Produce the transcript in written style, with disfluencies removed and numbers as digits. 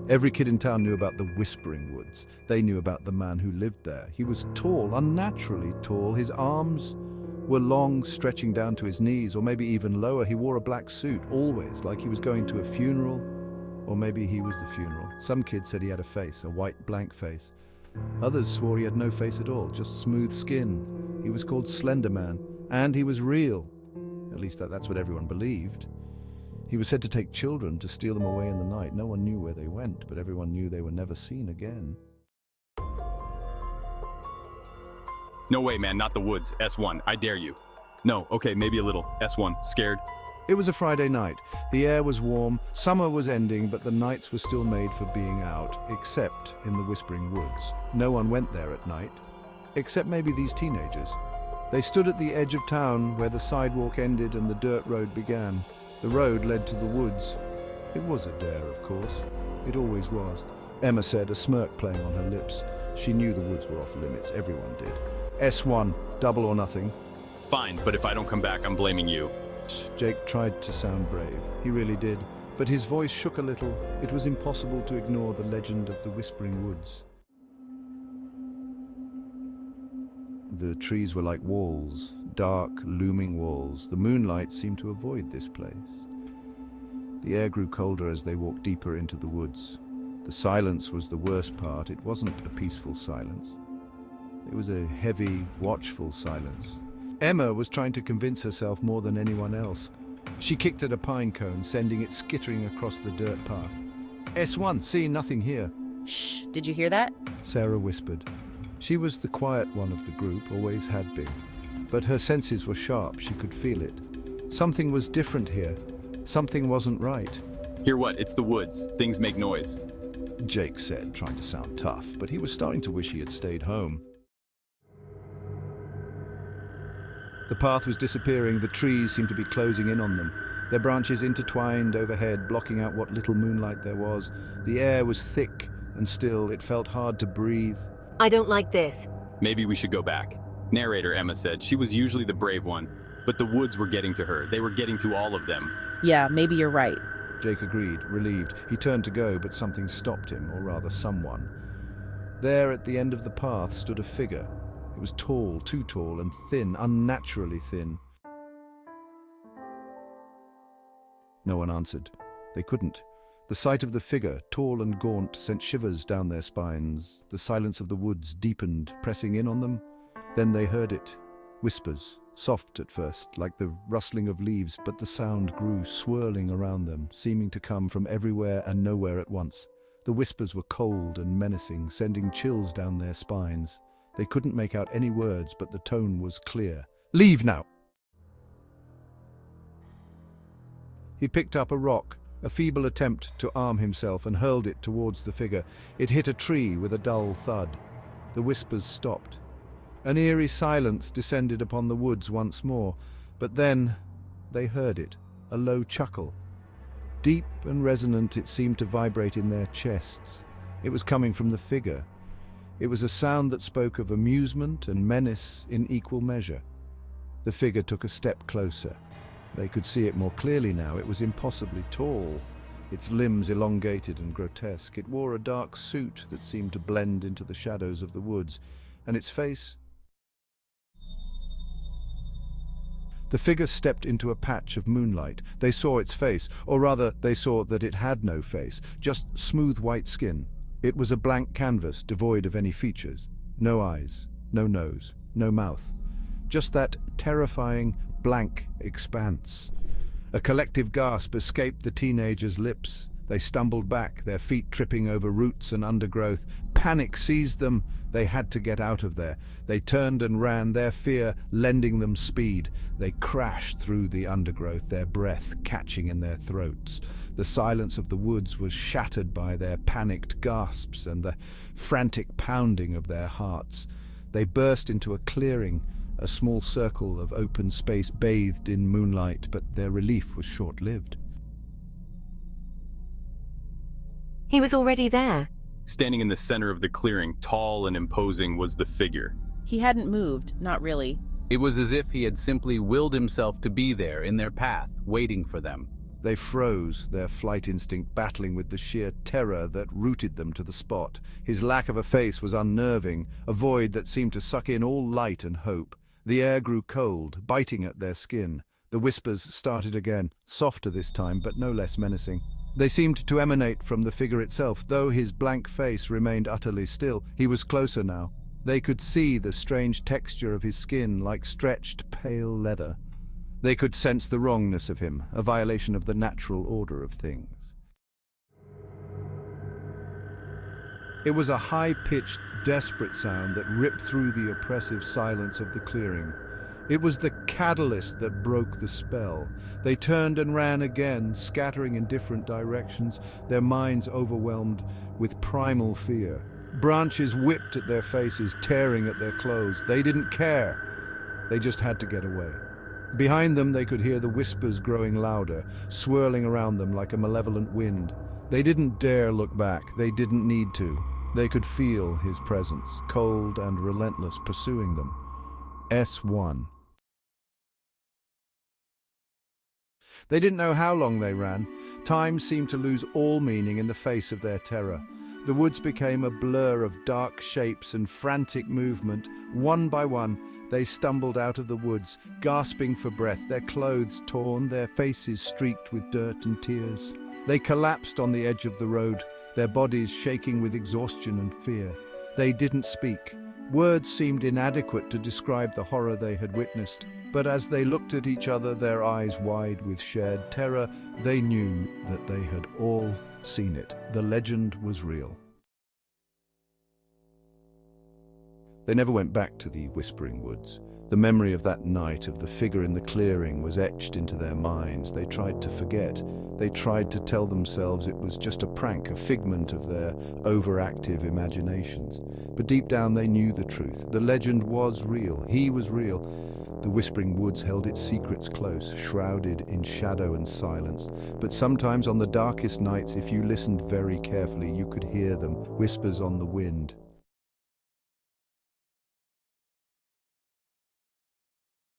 Every kid in town knew about the Whispering Woods. They knew about the man who lived there. He was tall, unnaturally tall. His arms were long, stretching down to his knees, or maybe even lower. He wore a black suit, always, like he was going to a funeral, or maybe he was the funeral. Some kids said he had a face, a white blank face. Others swore he had no face at all, just smooth skin. He was called Slenderman, and he was real. At least that's what everyone believed. He was said to take children to steal them away in the night. No one knew where they went, but everyone knew they were never seen again. No way, man, not the woods. S1, I dare you. No, okay, maybe a little. S1, scared? It was a Friday night. The air was warm, summer was ending, but the nights were still made for being out, except in the Whispering Woods. No one went there at night, except maybe these teenagers. They stood at the edge of town where the sidewalk ended and the dirt road began. The road led to the woods. It was a dare, of course. It always was. Emma said, a smirk playing on her lips. She knew the woods were off limits. Everyone did. S1, double or nothing. Fine, but if I don't come back, I'm blaming you. Jake tried to sound brave. He really did. But his voice shook a little. It was impossible to ignore the legend of the Whispering Woods. The trees were like walls, dark, looming walls. The moonlight seemed to avoid this place. The air grew colder as they walked deeper into the woods. The silence was the worst part. It wasn't a peaceful silence. It was a heavy, watchful silence. Emma was trying to convince herself more than anyone else. She kicked at a pine cone, sending it skittering across the dirt path. S1, see, nothing here. Shh, did you hear that? Sarah whispered. She was the quiet one of the group, always had been. But her senses were sharp, she could feel it. Something was different here. Something wasn't right. Hear what? It's the woods. Things make noise. Jake said, trying to sound tough, but he was starting to wish he had stayed home. The path was disappearing, the trees seemed to be closing in on them. Their branches intertwined overhead, blocking out what little moonlight there was. The air was thick and still. It felt hard to breathe. I don't like this. Maybe we should go back. Narrator Emma said she was usually the brave one, but the woods were getting to her. They were getting to all of them. Yeah, maybe you're right. Jake agreed, relieved. He turned to go, but something stopped him, or rather someone. There at the end of the path stood a figure. It was tall, too tall, and thin, unnaturally thin. No one answered. They couldn't. The sight of the figure, tall and gaunt, sent shivers down their spines. The silence of the woods deepened, pressing in on them. Then they heard it. Whispers, soft at first, like the rustling of leaves, but the sound grew, swirling around them, seeming to come from everywhere and nowhere at once. The whispers were cold and menacing, sending chills down their spines. They couldn't make out any words, but the tone was clear. Leave now! He picked up a rock, a feeble attempt to arm himself, and hurled it towards the figure. It hit a tree with a dull thud. The whispers stopped. An eerie silence descended upon the woods once more, but then they heard it, a low chuckle. Deep and resonant, it seemed to vibrate in their chests. It was coming from the figure. It was a sound that spoke of amusement and menace in equal measure. The figure took a step closer. They could see it more clearly now. It was impossibly tall, its limbs elongated and grotesque. It wore a dark suit that seemed to blend into the shadows of the woods, and its face... The figure stepped into a patch of moonlight. They saw its face, or rather, they saw that it had no face, just smooth white skin. It was a blank canvas, devoid of any features. No eyes, no nose, no mouth. Just that terrifying, blank expanse. A collective gasp escaped the teenagers' lips. They stumbled back, their feet tripping over roots and undergrowth. Panic seized them. They had to get out of there. They turned and ran, their fear lending them speed. They crashed through the undergrowth, their breath catching in their throats. The silence of the woods was shattered by their panicked gasps and the frantic pounding of their hearts. They burst into a clearing, a small circle of open space bathed in moonlight, but their relief was short-lived. He was already there. Standing in the center of the clearing, tall and imposing, was the figure. He hadn't moved, not really. It was as if he had simply willed himself to be there in their path, waiting for them. They froze, their flight instinct battling with the sheer terror that rooted them to the spot. His lack of a face was unnerving, a void that seemed to suck in all light and hope. The air grew cold, biting at their skin. The whispers started again, softer this time, but no less menacing. They seemed to emanate from the figure itself, though his blank face remained utterly still. He was closer now. They could see the strange texture of his skin, like stretched, pale leather. They could sense the wrongness of him, a violation of the natural order of things. It was a high-pitched, desperate sound that ripped through the oppressive silence of the clearing. It was the catalyst that broke the spell. They turned and ran again, scattering in different directions, their minds overwhelmed with primal fear. Branches whipped at their faces, tearing at their clothes. They didn't care. They just had to get away. Behind them, they could hear the whispers growing louder, swirling around them like a malevolent wind. They didn't dare look back. They didn't need to. They could feel his presence, cold and relentless, pursuing them. S1. They didn't know how long they ran. Time seemed to lose all meaning in the face of their terror. The woods became a blur of dark shapes and frantic movement. One by one, they stumbled out of the woods, gasping for breath, their clothes torn, their faces streaked with dirt and tears. They collapsed on the edge of the road, their bodies shaking with exhaustion and fear. They didn't speak. Words seemed inadequate to describe the horror they had witnessed, but as they looked at each other, their eyes wide with shared terror, they knew that they had all seen it. The legend was real. They never went back to the Whispering Woods. The memory of that night, of the figure in the clearing, was etched into their minds. They tried to forget. They tried to tell themselves it was just a prank, a figment of their overactive imaginations. But deep down they knew the truth. The legend was real. He was real. The Whispering Woods held its secrets close, shrouded in shadow and silence. But sometimes on the darkest nights, if you listened very carefully, you could hear them, whispers on the wind.